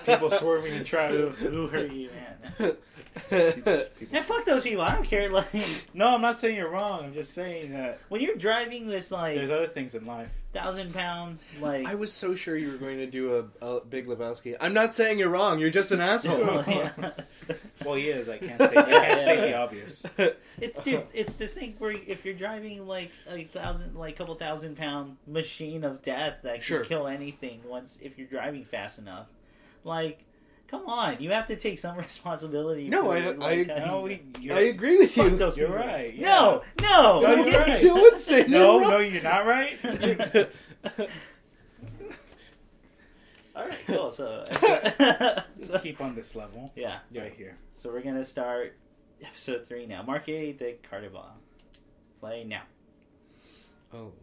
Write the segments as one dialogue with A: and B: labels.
A: People swerving in traffic.
B: Who hurt you, man?
A: People
B: And fuck those people. I don't care. Like,
A: No, I'm not saying you're wrong. I'm just saying that
B: when you're driving this like
A: there's other things in life.
B: 1,000-pound like.
C: I was so sure you were going to do a Big Lebowski. I'm not saying you're wrong. You're just an asshole.
B: Yeah.
A: Well, he is. I can't state the obvious.
B: Dude, it's this thing where if you're driving like a couple 1,000-pound machine of death that can kill anything if you're driving fast enough, like, come on, you have to take some responsibility.
C: No,
B: for,
C: I agree with
B: Fuck
C: you.
B: those
A: You're
B: people.
A: right. Yeah.
B: No,
A: No, you're right.
C: You would say
A: No,
C: no.
A: no, you're not right.
B: All right, cool. So,
A: Let's keep on this level.
B: yeah,
A: Right here.
B: so we're gonna start episode 3 now. Marque de Carnival. Play now.
C: Oh,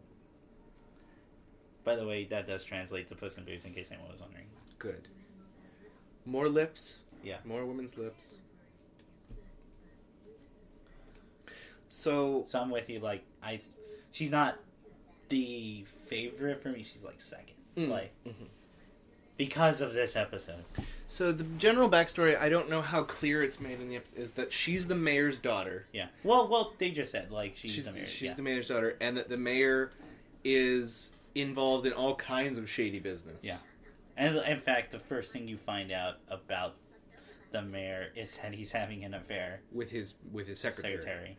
B: By the way, that does translate to Puss in Boots, in case anyone was wondering.
C: good. More lips.
B: Yeah.
C: More women's lips. So
B: So I'm with you. Like, she's not the favorite for me. She's like second, because of this episode.
C: So the general backstory, I don't know how clear it's made in the episode, is that she's the mayor's daughter.
B: Yeah. Well, they just said like she's the mayor.
C: She's the mayor's daughter, and that the mayor is involved in all kinds of shady business.
B: Yeah. And in fact, the first thing you find out about the mayor is that he's having an affair
C: with his secretary.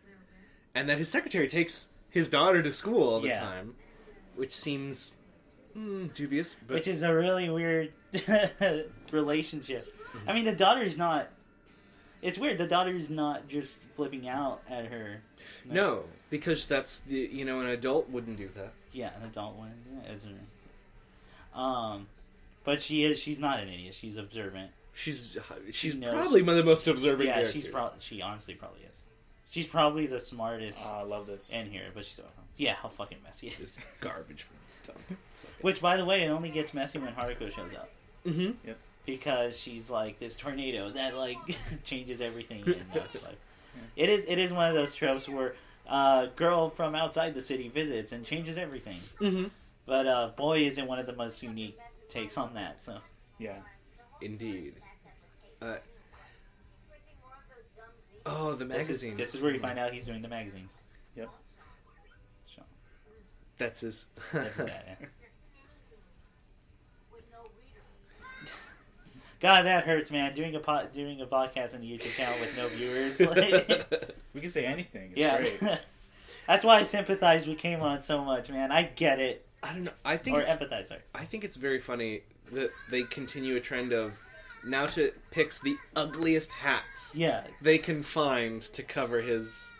C: And that his secretary takes his daughter to school all the time, which seems dubious. But
B: which is a really weird relationship. I mean, the daughter's not. It's weird. The daughter's not just flipping out at her.
C: No, because that's an adult wouldn't do that.
B: Yeah, an adult one. Yeah, it's but she's not an idiot. She's observant.
C: She's
B: knows.
C: probably one of the most observant characters.
B: She honestly probably is. She's probably the smartest.
A: I love this
B: in here, but she's how fucking messy it is.
C: It's garbage.
B: Which, by the way, it only gets messy when Haruko shows up.
C: Mm-hmm.
A: Yep.
B: Because she's like this tornado that like changes everything. And it's like, it is one of those tropes where girl from outside the city visits and changes everything.
C: Mm-hmm.
B: But boy, isn't one of the most unique takes on that. So
A: yeah,
C: indeed. The magazine.
B: This is where you find out he's doing the magazines.
A: Yep.
B: So,
C: that's his.
B: that's that. Yeah. God, that hurts, man. Doing a podcast on a YouTube channel with no viewers. Like,
A: we can say anything. It's
B: great. That's why I sympathize with Kmon so much, man. I get it.
C: I don't know. I think
B: empathize. Sorry.
C: I think it's very funny that they continue a trend of Naoto picks the ugliest hats they can find to cover his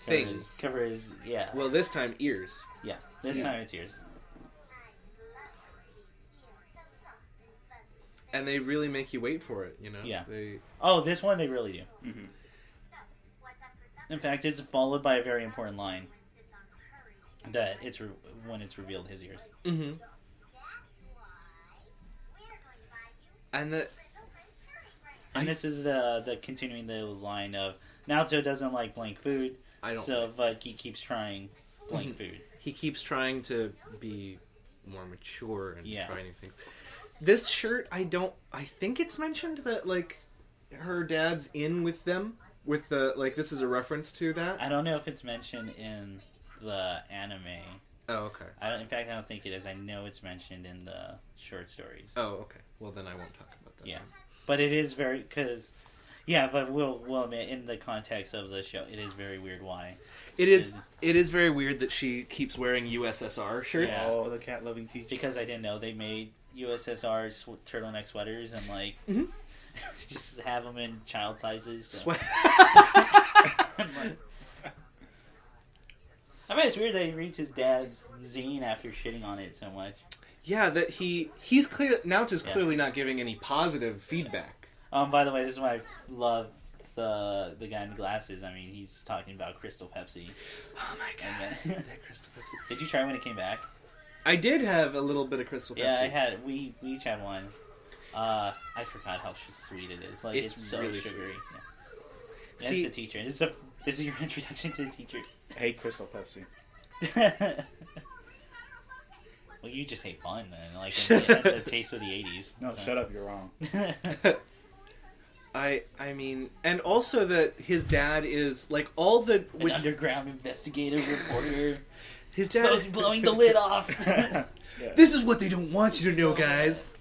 C: things.
B: Cover his
C: Well, this time ears.
B: Yeah, this time it's ears.
C: And they really make you wait for it, you know?
B: Yeah.
C: They...
B: Oh, this one they really do.
A: Mm-hmm.
B: In fact, it's followed by a very important line. That when it's revealed his ears.
C: Mm-hmm. And this
B: is the continuing the line of Naoto doesn't like blank food. But he keeps trying blank food.
C: He keeps trying to be more mature and try new things. This shirt, I think it's mentioned that, like, her dad's in with them, with the, like, this is a reference to that?
B: I don't know if it's mentioned in the anime.
C: Oh, okay.
B: In fact, I don't think it is. I know it's mentioned in the short stories.
C: Oh, okay. Well, then I won't talk about that.
B: Yeah. But it is very, but we'll admit, in the context of the show, it is very weird why.
C: It is very weird that she keeps wearing USSR shirts.
A: Yeah. Oh, the cat-loving teacher.
B: Because I didn't know they made USSR turtleneck sweaters and like just have them in child sizes. So. I mean, it's weird that he reads his dad's zine after shitting on it so much.
C: Yeah, that he's clear now. Just clearly not giving any positive feedback.
B: By the way, this is why I love the guy in the glasses. I mean, he's talking about Crystal Pepsi.
C: Oh my god, that Crystal Pepsi!
B: Did you try when it came back?
C: I did have a little bit of Crystal Pepsi.
B: Yeah, I had. We each had one. I forgot how sweet it is. Like it's so
C: really
B: sugary. Yeah.
C: See,
B: that's the teacher. This is your introduction to the teacher.
A: I hate Crystal Pepsi.
B: Well, you just hate fun, man. Like the taste of the 80s.
A: No, shut up. You're wrong.
C: I mean, and also that his dad is like all the
B: an underground investigative reporter.
C: His dad
B: supposed to be blowing the lid off.
A: Yeah.
C: This is what they don't want you to know, guys.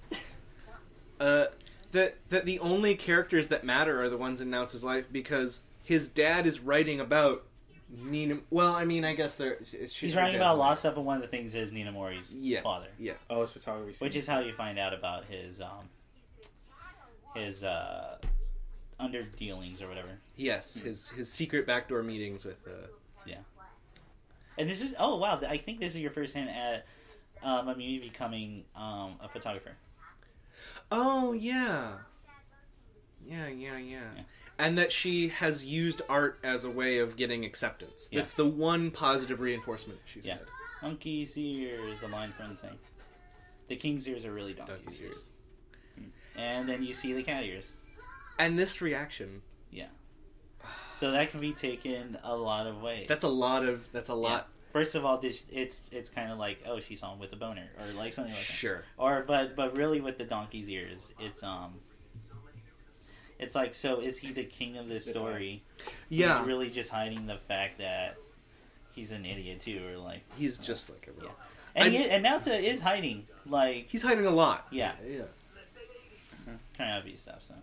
C: That the only characters that matter are the ones in Naoto's life because his dad is writing about Nina. Well, I mean, I guess
B: he's writing about a lot of stuff, and one of the things is Nina Mori's father.
C: Yeah.
A: Oh, it's photography.
B: Which is how you find out about his underdealings or whatever.
C: Yes, his secret backdoor meetings with.
B: Yeah. And this is I think this is your first hint at Mamimi becoming a photographer.
C: Oh yeah. Yeah. And that she has used art as a way of getting acceptance. That's the one positive reinforcement she's had.
B: Donkey's ears, a line from the thing. The king's ears are really donkey's ears. And then you see the cat ears.
C: And this reaction.
B: Yeah. So that can be taken a lot of ways.
C: That's a lot.
B: Yeah. First of all, it's kind of like, oh, she saw him with a boner, or like something like that.
C: Sure.
B: Or but really with the donkey's ears, it's like, so is he the king of this story?
C: Yeah.
B: He's really just hiding the fact that he's an idiot too, or like
C: he's just like everyone.
B: Yeah. And Naota is hiding, like
C: he's hiding a lot.
B: Yeah. Kind of obvious stuff. So.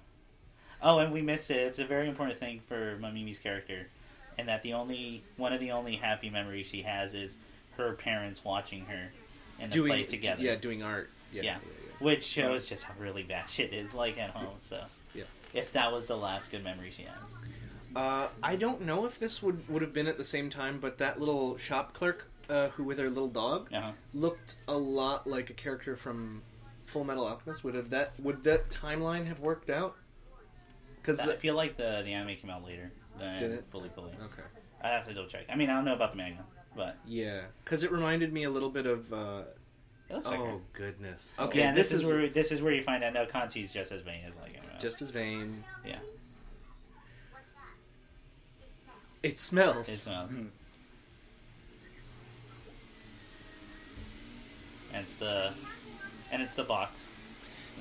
B: Oh, and we missed it. It's a very important thing for Mamimi's character, and that one of the only happy memories she has is her parents watching her in the play together.
C: Yeah, doing art. Yeah.
B: Which shows just how really bad shit is like at home. So.
C: Yeah.
B: If that was the last good memory she has.
C: I don't know if this would have been at the same time, but that little shop clerk who with her little dog looked a lot like a character from Full Metal Alchemist. Would that timeline have worked out? Because
B: I feel like the anime came out later than Fully.
C: Okay.
B: I have to double check. I mean, I don't know about the manga, but
C: yeah, because it reminded me a little bit of.
B: It looks like her.
C: Goodness. Okay,
B: yeah, this is where you find out. No, Kanchi's just as vain as like him.
C: Just as vain.
B: Yeah.
C: It smells.
B: It smells. And it's the box.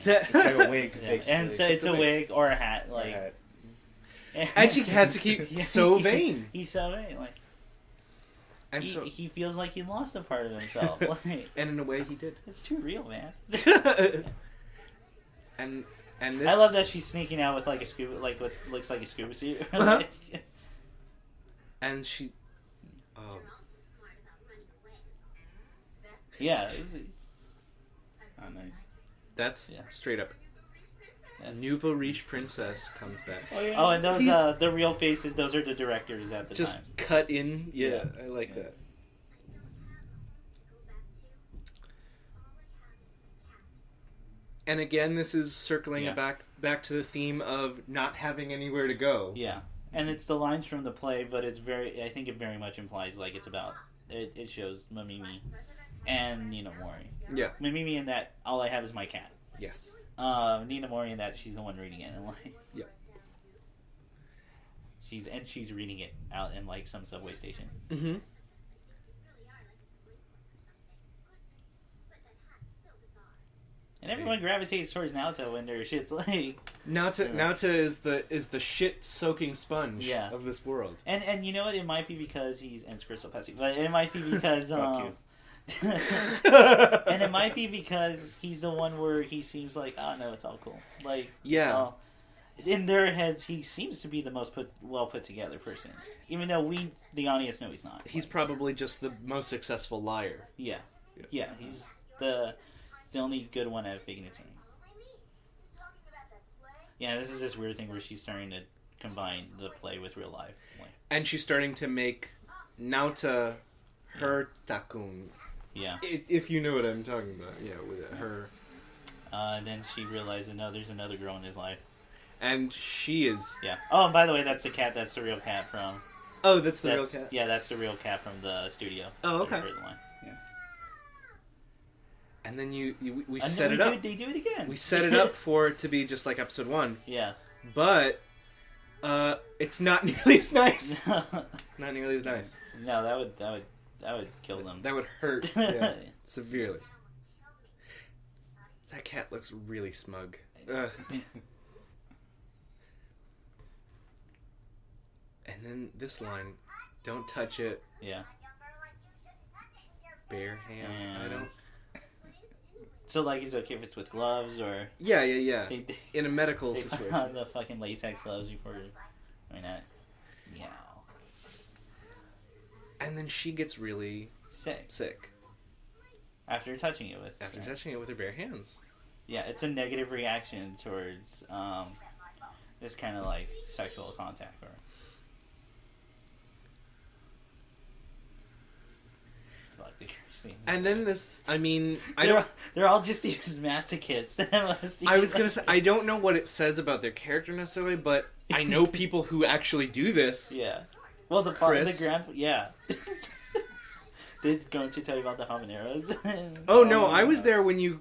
A: It's like a wig.
B: Yeah. And so it's a wig or a hat, like.
C: And she has to keep so vain.
B: He's so vain, like. And he feels like he lost a part of himself. Like,
C: and in a way, he did.
B: It's too real, man.
C: and this...
B: I love that she's sneaking out with like a scuba, like what looks like a scuba suit.
C: And she,
B: yeah.
A: Oh, nice.
C: That's straight up. Nouveau Riche Princess comes back.
B: Oh, and those the real faces. Those are the directors at the time.
C: Just cut in. Yeah, I like that. And again, this is circling back to the theme of not having anywhere to go.
B: Yeah, and it's the lines from the play, but it's I think it very much implies like it's about. It shows Mamimi and Nina Mori.
C: Yeah,
B: Mamimi in that all I have is my cat.
C: Yes.
B: Nina Mori in that she's the one reading it, and like she's reading it out in like some subway station.
C: Mm-hmm.
B: And everyone gravitates towards Naoto when their shit's like
C: Naoto is the shit soaking sponge of this world.
B: And you know what? It might be because he's Crystal Pepsi, but it might be because
A: Fuck you.
B: and it might be because he's the one where he seems like, oh no, it's all cool. Like, in their heads, he seems to be the most well put together person, even though we, the audience, know he's not.
C: He's probably just the most successful liar.
B: Yeah, he's the only good one at faking it to me. Yeah, this is this weird thing where she's starting to combine the play with real life,
C: and she's starting to make Naota her Takun.
B: Yeah.
C: If you know what I'm talking about. Yeah, with her.
B: Then she realizes, no, there's another girl in his life.
C: And she is...
B: Yeah. Oh, and by the way, that's the cat. That's the real cat from...
C: Oh, that's the real cat?
B: Yeah, that's the real cat from the studio.
C: Oh, okay.
B: Yeah.
C: And then we set it up.
B: They do it again.
C: We set it up for it to be just like episode 1.
B: Yeah.
C: But it's not nearly as nice. Not nearly as nice.
B: No, that would kill them.
C: That would hurt severely. That cat looks really smug. And then this line, don't touch it.
B: Yeah.
C: Bare hands.
B: And...
C: I don't...
B: So, like, is it okay if it's with gloves, or...
C: Yeah. In a medical
B: they
C: situation.
B: Put on the fucking latex gloves before doing that. Meow.
C: And then she gets really... Sick.
B: After touching it with...
C: touching it with her bare hands.
B: Yeah, it's a negative reaction towards this kind of, like, sexual contact, or... Fuck the cursing.
C: And then this, I mean,
B: they're all just these masochists.
C: I was gonna say, I don't know what it says about their character necessarily, but I know people who actually do this.
B: Yeah. Well, the yeah. Going to tell you about the habaneros?
C: Oh no, I was there when you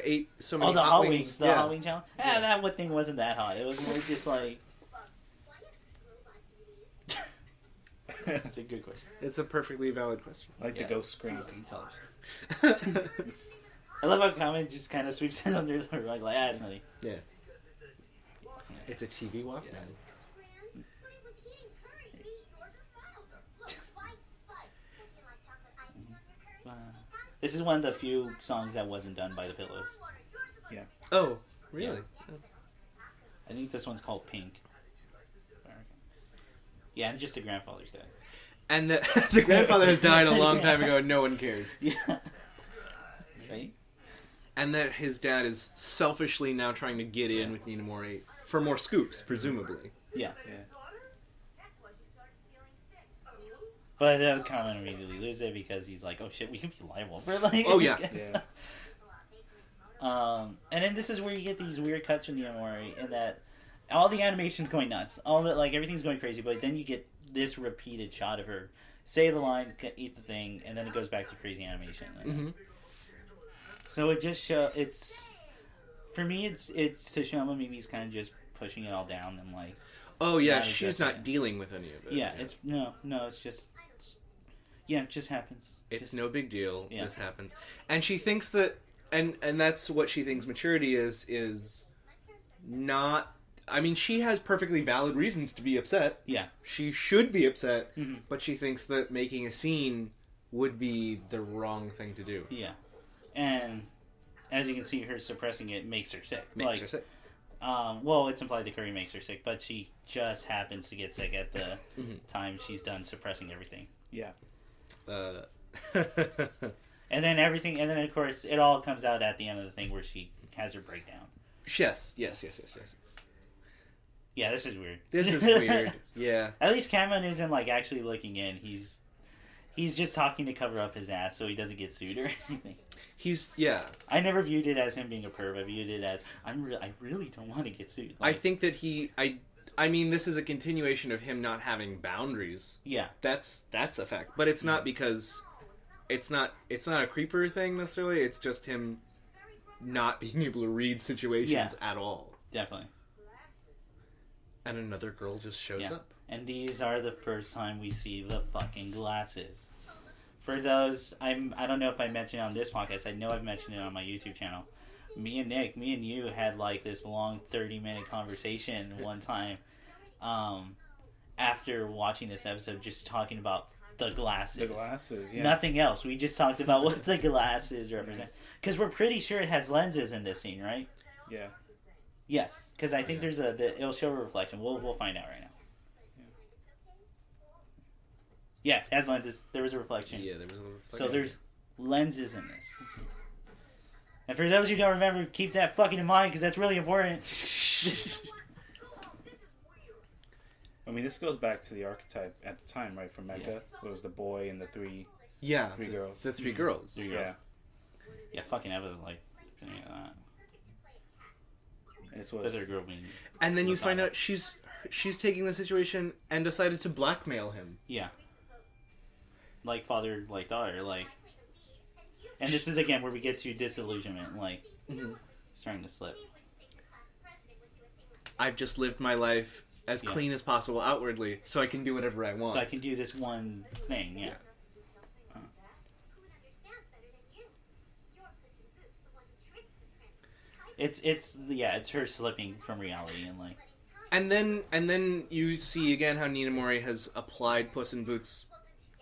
C: ate so many hot wings.
B: The hot wing challenge? Yeah, that one thing wasn't that hot. It was more just like... That's a good question.
C: It's a perfectly valid question.
A: I like the ghost scream.
B: I love how comment just kind of sweeps it under the rug, like, it's nothing.
C: Yeah. It's a TV walk, man.
B: This is one of the few songs that wasn't done by the Pillows.
A: Yeah.
C: Oh, really?
B: Yeah. I think this one's called Pink. Yeah, and just the grandfather's dead.
C: And the grandfather has died a long time ago and no one cares.
B: Yeah. Right?
C: And that his dad is selfishly now trying to get in with Nina Morey for more scoops, presumably.
B: Yeah. But Common immediately loses it because he's like, oh shit, we can be liable for like...
C: Oh, yeah.
B: And then this is where you get these weird cuts from Nina Morey, and that all the animation's going nuts. All the, like, everything's going crazy, but then you get this repeated shot of her say the line, eat the thing, and then it goes back to crazy animation.
C: Mm-hmm.
B: So it just it's for me, it's Tashoma Mimi's kind of just pushing it all down and like.
C: Oh yeah, she's not dealing with any of it.
B: Yeah, it's it's just it just happens.
C: It's no big deal.
B: Yeah.
C: This happens, and she thinks that, and that's what she thinks maturity is not. I mean, she has perfectly valid reasons to be upset.
B: Yeah,
C: she should be upset, but she thinks that making a scene would be the wrong thing to do.
B: Yeah, and as you can see, her suppressing it makes her sick.
C: Makes her sick.
B: Well, it's implied the curry makes her sick, but she just happens to get sick at the time she's done suppressing everything.
A: Yeah.
B: And then of course, it all comes out at the end of the thing where she has her breakdown.
C: Yes.
B: Yeah, this is weird.
C: This is weird. Yeah.
B: At least Cameron isn't like actually looking in. He's just talking to cover up his ass so he doesn't get sued or anything. I never viewed it as him being a perv. I viewed it as I really don't want to get sued.
C: Like, I think that I mean, this is a continuation of him not having boundaries.
B: Yeah,
C: that's a fact. But it's not because it's not a creeper thing necessarily. It's just him not being able to read situations at all.
B: Definitely.
C: And another girl just shows up.
B: And these are the first time we see the fucking glasses. For those, I don't know if I mentioned it on this podcast. I know I've mentioned it on my YouTube channel. Me and you had like this long 30-minute conversation one time after watching this episode, just talking about the glasses.
A: The glasses, yeah.
B: Nothing else. We just talked about what the glasses represent. Because we're pretty sure it has lenses in this scene, right?
A: Yeah.
B: Yes, because I think it'll show a reflection. We'll find out right now. Yeah, it has lenses. There was a reflection.
C: Yeah, there was a reflection.
B: So there's lenses in this. And for those who don't remember, keep that fucking in mind because that's really important.
A: I mean, this goes back to the archetype at the time, right? From Mecha, it was the boy and the three girls.
C: The three girls.
B: Yeah, fucking Eva's like, that.
A: This was
B: girl being.
C: And then you find out she's taking the situation and decided to blackmail him.
B: Yeah. Like father, like daughter, like. And this is again where we get to disillusionment, like starting to slip.
C: I've just lived my life as clean as possible outwardly, so I can do whatever I want.
B: So I can do this one thing, yeah. It's her slipping from reality and like.
C: And then you see again how Nina Mori has applied Puss in Boots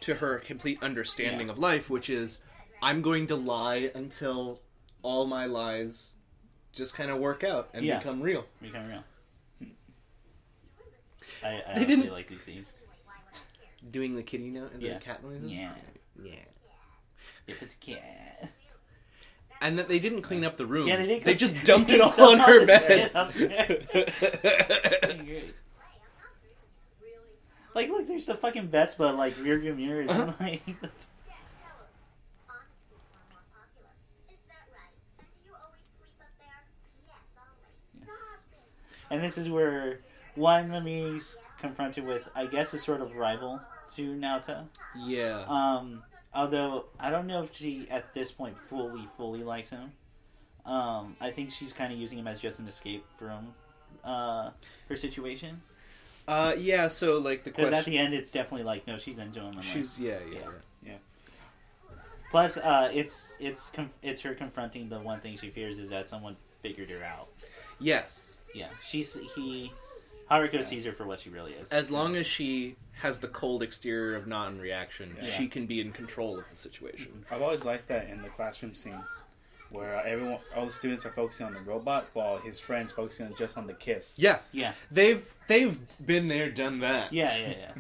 C: to her complete understanding of life, which is, I'm going to lie until all my lies just kind of work out and become real.
B: I didn't like these scenes.
C: Doing the kitty note and the cat noises?
B: Yeah. It was a cat.
C: And that they didn't clean up the room.
B: Yeah,
C: they just dumped it all on her bed.
B: Like, look, there's the fucking Vespa, like, rearview mirrors. And, like, and this is where Mami's confronted with, I guess, a sort of rival to Naota.
C: Yeah.
B: Although, I don't know if she, at this point, fully likes him. I think she's kind of using him as just an escape from her situation.
C: Yeah, so, like, the question...
B: Because at the end, it's definitely like, no, she's into him. And
C: she's,
B: like,
C: yeah.
B: Plus, it's her confronting the one thing she fears is that someone figured her out.
C: Yes.
B: Yeah, Haruko sees her for what she really is.
C: As long as she has the cold exterior of non-reaction, she can be in control of the situation.
A: I've always liked that in the classroom scene, where all the students are focusing on the robot, while his friends focusing just on the kiss.
C: Yeah.
B: They've
C: been there, done that.
B: Yeah.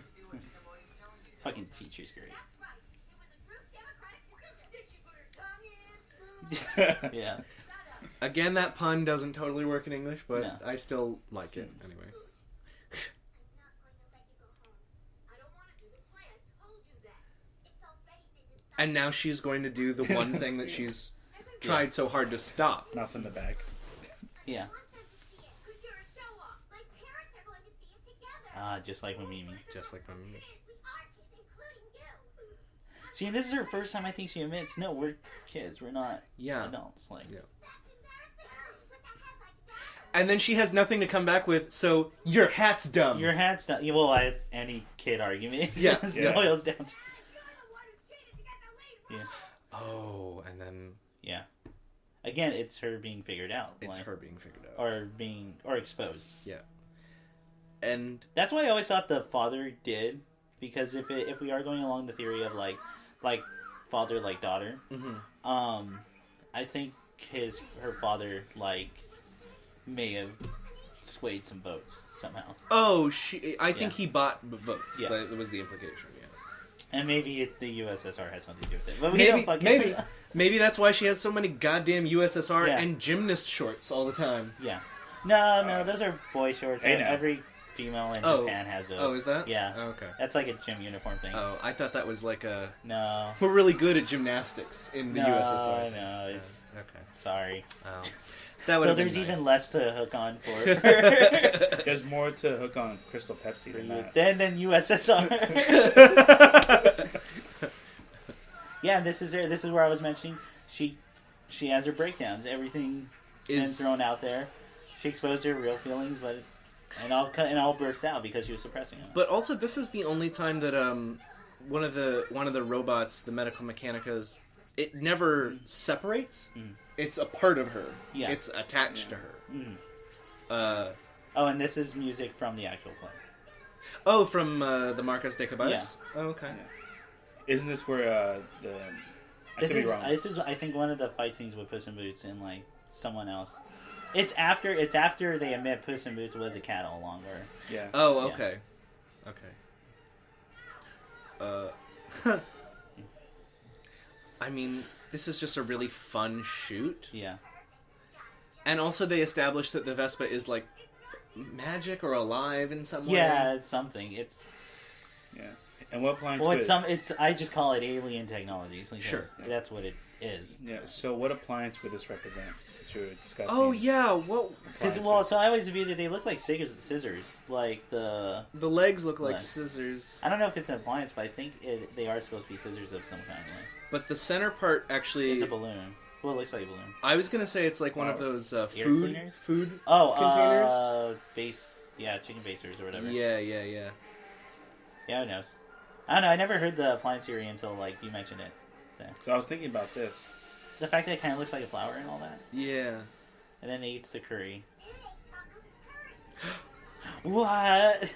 B: Fucking teacher's great. Yeah.
C: Again, that pun doesn't totally work in English, but I still like it anyway. And now she's going to do the one thing that she's tried so hard to stop.
A: Mouse in the bag.
B: Yeah. Just like with Mimi. See, and this is her first time I think she admits, no, we're kids, we're not adults. Like,
C: and then she has nothing to come back with, so your hat's dumb.
B: Well, as any kid argument.
C: Yes.
B: It boils down to. Yeah.
C: Oh, and then...
B: Yeah. Again, it's her being figured out.
C: It's her being figured out.
B: Or exposed.
C: Yeah. And...
B: That's why I always thought the father did, because if we are going along the theory of, like father, like daughter, I think her father, like, may have swayed some votes somehow.
C: Oh, I think he bought votes. Yeah. That was the implication,
B: And maybe the USSR has something to do with it. But
C: maybe that's why she has so many goddamn USSR and gymnast shorts all the time.
B: Yeah. No, those are boy shorts. Every female in Japan has those.
C: Oh, is that?
B: Yeah.
C: Oh, okay.
B: That's like a gym uniform thing.
C: Oh, I thought that was like a...
B: No.
C: We're really good at gymnastics in the USSR.
B: No, it's...
C: Okay.
B: Sorry.
C: Oh.
B: So there's even less to hook on for.
A: There's more to hook on Crystal Pepsi than that.
B: Than USSR. Yeah, this is where I was mentioning she has her breakdowns. Everything is thrown out there. She exposed her real feelings, but and all burst out because she was suppressing them.
C: But also, this is the only time that one of the robots, the medical mechanicas, it never separates. It's a part of her. Yeah. It's attached to her.
B: And this is music from the actual play.
C: Oh, from the Marcos de Caballos? Yeah. Oh, okay.
A: Yeah. Isn't this where
B: This is I think one of the fight scenes with Puss in Boots and like someone else. It's after they admit Puss in Boots was a cat all along.
A: Yeah.
C: Oh, okay. Yeah. Okay. I mean, this is just a really fun shoot.
B: Yeah.
C: And also they established that the Vespa is like magic or alive in some way.
B: Yeah, it's something. It's
A: And what appliance?
B: I just call it alien technologies.
C: Sure.
B: That's what it is.
A: Yeah. So what appliance would this represent? That you were discussing.
C: Oh yeah. What?
B: So I always viewed that they look like scissors. Like the
C: legs look like scissors.
B: I don't know if it's an appliance, but I think they are supposed to be scissors of some kind. Like.
C: But the center part actually
B: is a balloon. Well, it looks like a balloon.
C: I was gonna say it's like one of those food containers.
B: Chicken basers or whatever.
C: Yeah.
B: Yeah, who knows? I don't know. I never heard the appliance theory until like you mentioned it.
A: So I was thinking about this.
B: The fact that it kind of looks like a flower and all that.
C: Yeah.
B: And then he eats the curry. What?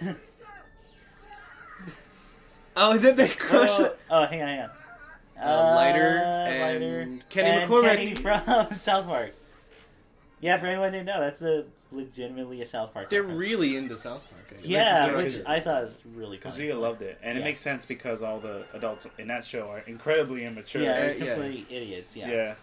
C: Oh, then they crush it.
B: Oh, hang on.
C: Lighter and Kenny McCormick.
B: Kenny from South Park. Yeah, for anyone who didn't know, it's legitimately a South Park
C: They're
B: reference.
C: really into South Park.
B: Yeah, which I thought was really funny.
A: Because we loved it. And it makes sense because all the adults in that show are incredibly immature.
B: Yeah, they're complete idiots,
A: Yeah.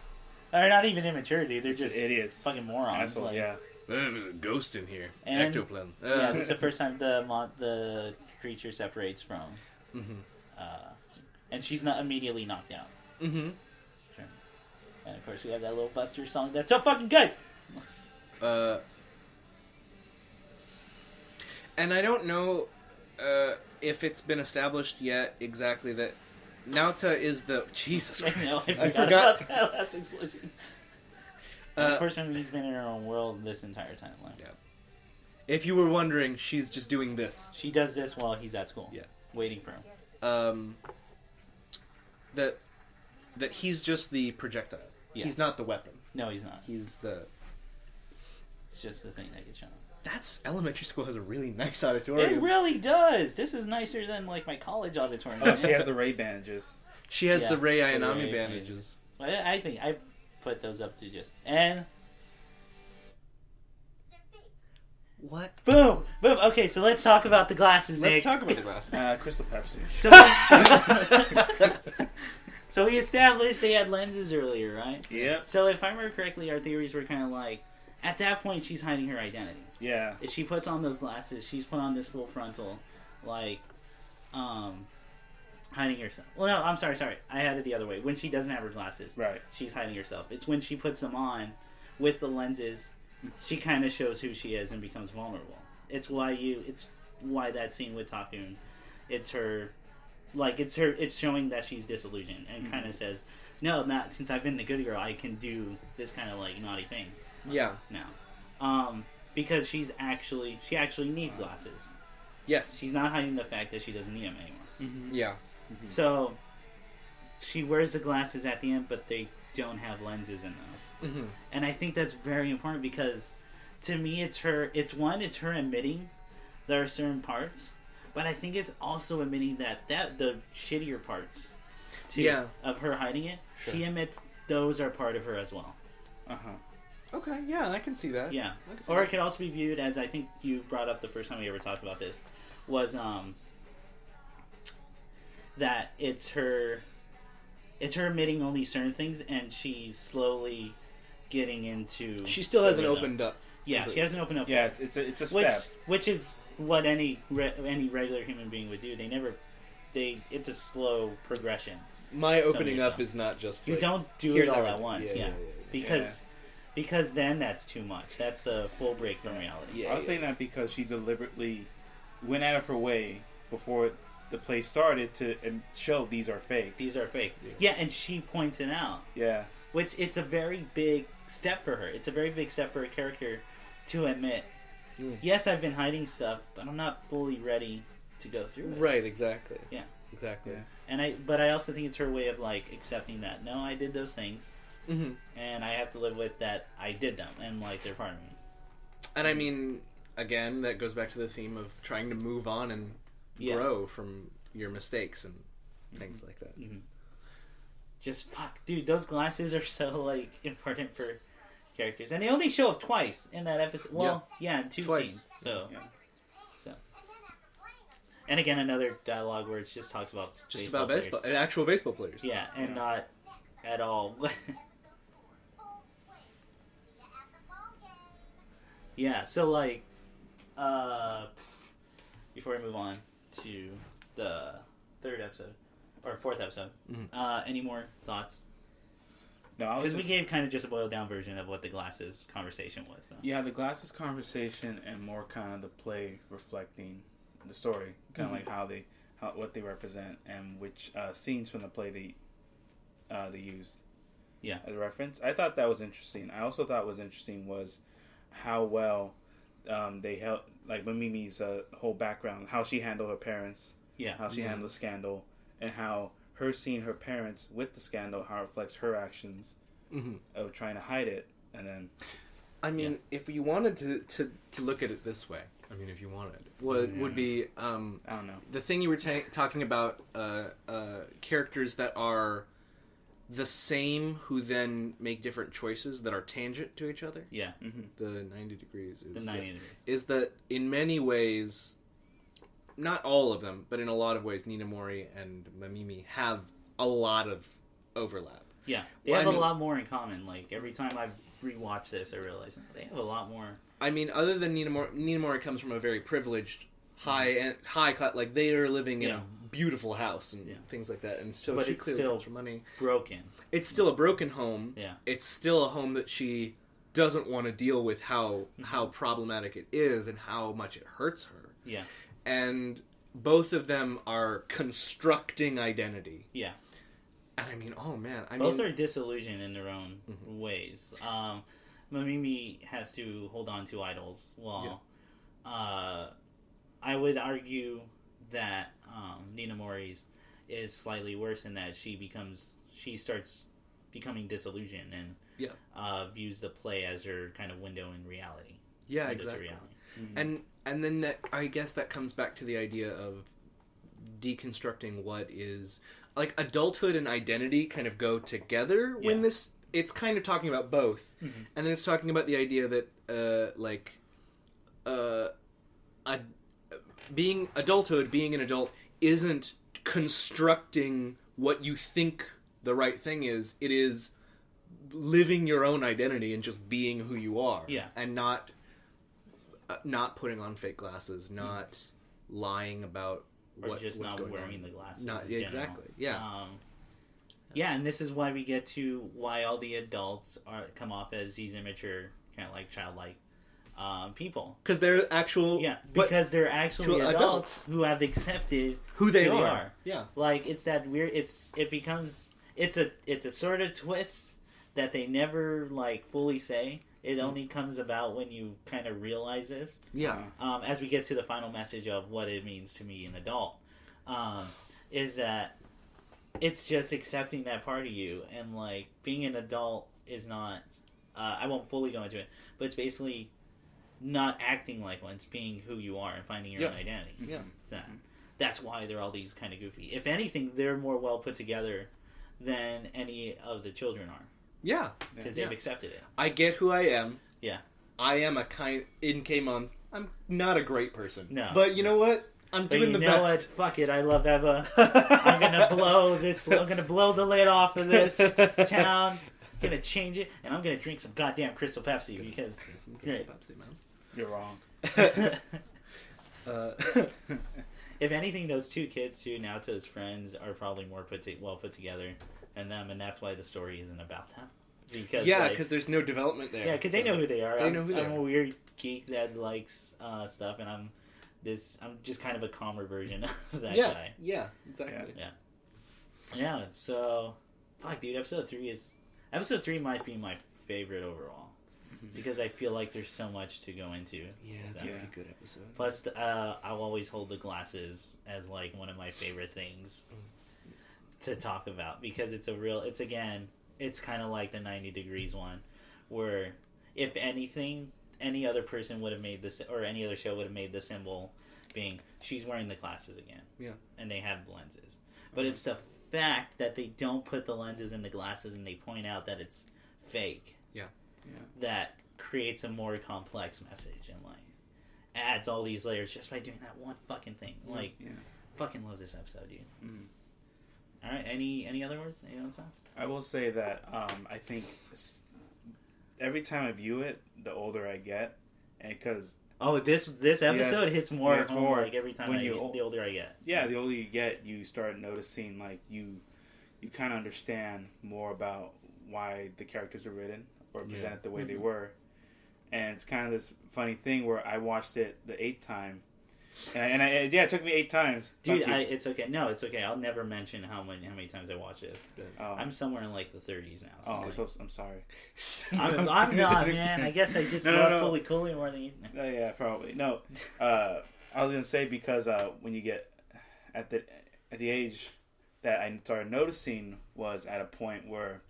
B: They're not even immature, dude. They're just
A: idiots.
B: Fucking morons.
A: Assholes,
B: like,
A: yeah.
C: There's a ghost in here.
B: And,
C: Ectoplasm.
B: Yeah, this is the first time the creature separates from... and she's not immediately knocked out.
C: Mm-hmm.
B: Sure. And of course we have that little Buster song that's so fucking good!
C: And I don't know if it's been established yet exactly that Naota is the... Jesus Christ.
B: I forgot about that last explosion. Of course, he's been in her own world this entire timeline.
C: Yeah. If you were wondering, she's just doing this.
B: She does this while he's at school.
C: Yeah.
B: Waiting for him.
C: That he's just the projectile. Yeah. He's not the weapon.
B: No, he's not.
C: He's the...
B: It's just the thing that gets shown.
C: That's... Elementary school has a really nice auditorium.
B: It really does! This is nicer than, like, my college auditorium.
A: Oh, she has the Ray bandages.
C: She has the Ray Ayanami bandages.
B: I think I put those up to just... And...
C: What?
B: Boom! Boom! Okay, so let's talk about the glasses, Nick.
C: Let's talk about the glasses.
A: Crystal Pepsi.
B: So we established they had lenses earlier, right?
A: Yep.
B: So if I remember correctly, our theories were kind of like, at that point, she's hiding her identity.
A: Yeah.
B: If she puts on those glasses, she's put on this full frontal, like, hiding herself. Well, no, I'm sorry. I had it the other way. When she doesn't have her glasses,
A: right, she's
B: hiding herself. It's when she puts them on with the lenses, she kind of shows who she is and becomes vulnerable. It's why that scene with Takun, it's showing that she's disillusioned and kind of says, no, not since I've been the good girl, I can do this kind of like naughty thing.
C: Yeah.
B: Now, because she actually needs glasses.
C: Yes.
B: She's not hiding the fact that she doesn't need them anymore.
C: Mm-hmm. Yeah.
B: Mm-hmm. So she wears the glasses at the end, but they don't have lenses in them. Mm-hmm. And I think that's very important because to me it's her admitting there are certain parts, but I think it's also admitting that the shittier parts too, of her hiding it, she admits those are part of her as well.
C: Okay, yeah, I can see that.
B: Yeah. Or it could also be viewed as, I think you brought up the first time we ever talked about this, was that it's her admitting only certain things and she's slowly getting into...
C: She still hasn't opened up.
B: Yeah, she hasn't opened up.
A: Yeah, it's a step.
B: Which is what any regular human being would do. It's a slow progression.
C: My opening up is not just
B: you don't do it all at once. Yeah. Because then that's too much. That's a full break from reality.
A: I was saying that because she deliberately went out of her way before the play started to show these are fake.
B: These are fake. Yeah, and she points it out.
A: Yeah.
B: Which it's a very big step for her. It's a very big step for a character to admit, yes, I've been hiding stuff, but I'm not fully ready to go through it.
C: Right, exactly.
B: Yeah.
C: Exactly.
B: Yeah. But I also think it's her way of like accepting that, no, I did those things. Mm-hmm. And I have to live with that I did them and like they're part of me.
C: And I mean, again, that goes back to the theme of trying to move on and grow from your mistakes and things like that.
B: Mm-hmm. Just fuck, dude, those glasses are so like important for characters, and they only show up twice in that episode. Well, in two scenes. So. And again, another dialogue where it just talks about
C: baseball, actual baseball players.
B: Yeah, and not at all. Yeah, so like, before we move on to the third episode or fourth episode, any more thoughts? No, because we gave kind of just a boiled down version of what the glasses conversation was. So.
A: Yeah, the glasses conversation and more kind of the play reflecting the story, kind of like what they represent and which scenes from the play they used. Yeah, as a reference. I thought that was interesting. I also thought was interesting was how well they held, like Mimi's whole background, how she handled her parents, how she handled the scandal, and how her seeing her parents with the scandal, how it reflects her actions of trying to hide it, and then
C: I mean, if you wanted to look at it this way, I mean, if you wanted, would be
A: I don't know.
C: The thing you were talking about, characters that are the same who then make different choices that are tangent to each other.
B: Yeah.
A: Mm-hmm.
C: The 90 degrees is
B: the 90 degrees.
C: Is that in many ways, not all of them, but in a lot of ways, Ninamori and Mamimi have a lot of overlap.
B: Yeah, they have a lot more in common. Like, every time I've rewatched this, I realize they have a lot more.
C: I mean, other than Ninamori comes from a very privileged, high class, like, they are living in a beautiful house and things like that, and so
B: but
C: she
B: it's
C: clearly
B: still
C: comes from money.
B: Broken.
C: It's still a broken home.
B: Yeah.
C: It's still a home that she doesn't want to deal with how problematic it is and how much it hurts her.
B: Yeah. And
C: both of them are constructing identity.
B: Yeah.
C: And I mean, oh man,
B: both are disillusioned in their own ways. Mamimi has to hold on to idols, while I would argue that Ninamori's is slightly worse in that she starts becoming disillusioned and views the play as her kind of window in reality.
C: Yeah, exactly.
B: Mm-hmm.
C: And then that, I guess that comes back to the idea of deconstructing what is, like, adulthood and identity kind of go together when it's kind of talking about both. Mm-hmm. And then it's talking about the idea that being an adult isn't constructing what you think the right thing is. It is living your own identity and just being who you are.
B: Yeah.
C: And not putting on fake glasses, not lying about what's
B: not
C: going
B: wearing
C: on.
B: the glasses.
C: Exactly. Yeah.
B: And this is why we get to why all the adults come off as these immature, kind of like childlike people.
C: Because they're actual.
B: Yeah, because they're actually adults who have accepted
C: who they are.
B: Yeah, like, it's that weird. It's a sort of twist that they never, like, fully say. It only comes about when you kind of realize this.
C: Yeah.
B: As we get to the final message of what it means to be an adult, is that it's just accepting that part of you, and, like, being an adult is not. I won't fully go into it, but it's basically not acting like one. It's being who you are and finding your own identity.
C: Yeah.
B: So that's why they're all these kind of goofy. If anything, they're more well put together than any of the children are.
C: Yeah.
B: Because they've accepted it.
C: I get who I am.
B: Yeah.
C: I am in K-Mon's. I'm not a great person.
B: No.
C: But you know what? I'm doing the best.
B: You know what? Fuck it. I love Eva. I'm gonna blow this. I'm gonna blow the lid off of this town. I'm gonna change it, and I'm gonna drink some goddamn Crystal Pepsi because.
C: Some Crystal Pepsi, man.
A: You're wrong.
B: If anything, those two kids, too, Naoto's friends, are probably more well put together than them, and that's why the story isn't about them. Because
C: there's no development there.
B: Yeah, because they know who they are.
C: They know who they are.
B: I'm a weird geek that likes stuff, and I'm just kind of a calmer version of that guy.
C: Yeah, exactly.
B: Yeah. So, fuck, dude. Episode 3 might be my favorite overall. Because I feel like there's so much to go into.
C: Yeah, it's a pretty good episode.
B: Plus, I'll always hold the glasses as, like, one of my favorite things to talk about, because it's kind of like the 90 Degrees one, where if anything, any other person would have made this, or any other show would have made the symbol being she's wearing the glasses again.
C: Yeah,
B: and they have lenses, but it's the fact that they don't put the lenses in the glasses and they point out that it's fake. That creates a more complex message and, like, adds all these layers just by doing that one fucking thing. Like, fucking love this episode, dude. All right, any other words? Any other thoughts?
A: I will say that I think every time I view it, the older I get, and because
B: this episode hits more home, like, every time the older I get.
A: Yeah, the older you get, you start noticing, like, you kind of understand more about why the characters are written or presented the way they were. And it's kind of this funny thing where I watched it the 8th time. And it took me 8 times.
B: Dude, it's okay. No, it's okay. I'll never mention how many times I watch this. I'm somewhere in, like, the 30s now.
A: So I'm sorry.
B: I'm not, man. I guess I just love Fully Cooley more than you.
A: Yeah, probably. No. I was going to say, because when you get at the age that I started noticing was at a point where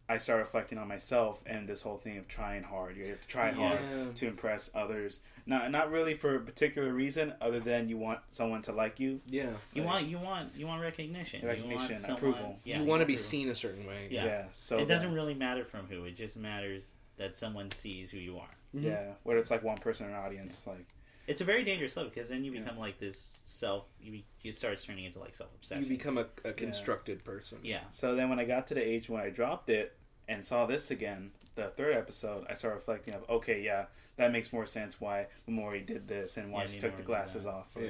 A: I start reflecting on myself and this whole thing of trying hard. You have to try hard to impress others. Not really for a particular reason, other than you want someone to like you.
C: Yeah,
B: you want recognition,
A: approval.
C: You want to be seen a certain way.
B: Yeah. So it doesn't really matter from who. It just matters that someone sees who you are.
A: Mm-hmm. Yeah, whether it's like one person in an audience, like.
B: It's a very dangerous slope because then you become like this you start turning into like self-obsession.
C: You become a constructed person.
B: Yeah.
A: So then when I got to the age when I dropped it and saw this again, the third episode, I started reflecting of, okay, yeah, that makes more sense why Mimori did this and why she took the glasses off.
C: Yeah.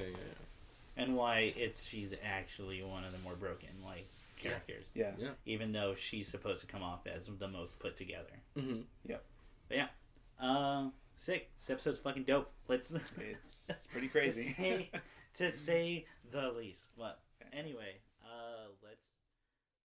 B: And why she's actually one of the more broken like characters.
A: Yeah.
B: Even though she's supposed to come off as the most put together.
A: Mm-hmm. Yep.
B: But yeah. Sick. This episode's fucking dope.
A: It's pretty crazy.
B: to say the least. But anyway,